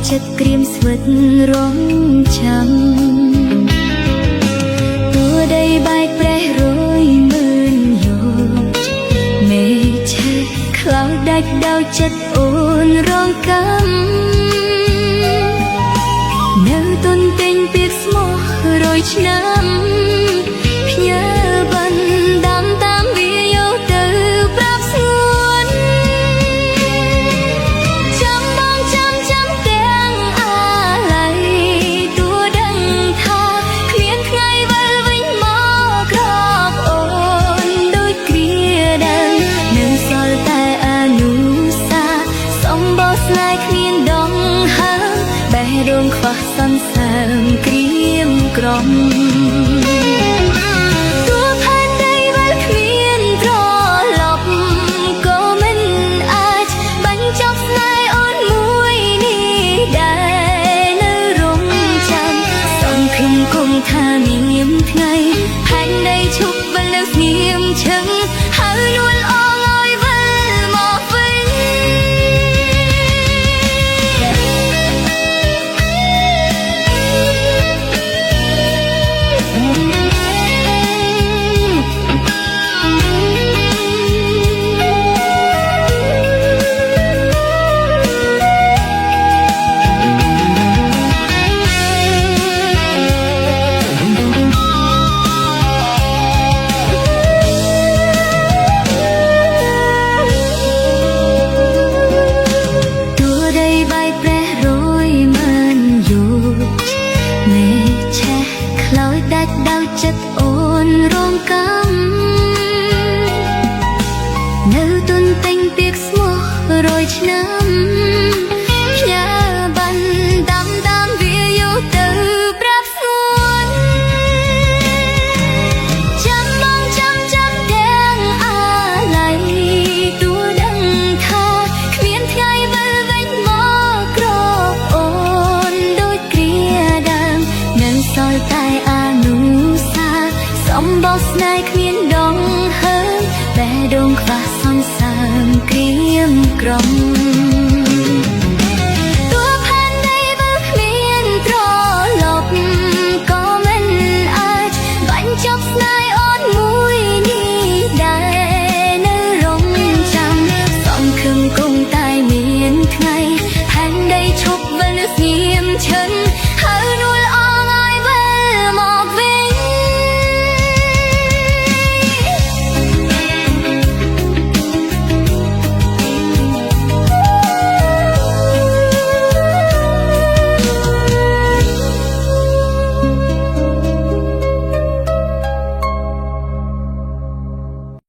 ចិត្តក្រៀមស្វិតរងចាំទួដីបែកប្រេះរយមើលយោមេឆេះខ្លោចដាច់ដោយចិត្តអូនរងកម្មនៅទុនទិញពាក្យស្មោះរយឆ្នាំផ្ញើបណ្ដាំតាមវាយកទៅប្រាប់ស្ងួនចាំបងចាំទាំងអាឡ័យទួដឹងថាគ្មានថ្ងៃវិលវិញមកក្របអូនដូចគ្រាដើមនៅសល់តែអនុសាសំបោស្នេហ៍គ្មានដងហើបេះដូងខ្វះសន្សើមក្រៀមក្រំថាមានថ្ងៃផែនដីឈប់បលឹកស្ងៀមឈឹងហើយលួនអងឲ្យវិលមកវិញដាច់ដោយចិត្តអូនរងកម្មនៅទុនទិញពាក្យស្មោះរយឆ្នាំផ្ញើបណ្ដាំតាមវាយកទៅប្រាប់ស្ងួនចាំបងចាំទាំងអាឡ័យទួដឹងថាគ្មានថ្ងៃវិលវិញមកក្របអូនដូចគ្រាដើមនៅសល់តែសំបោស្នេហ៍គ្មានដងហើបេះដូងខ្វះសន្សើមក្រៀមក្រំ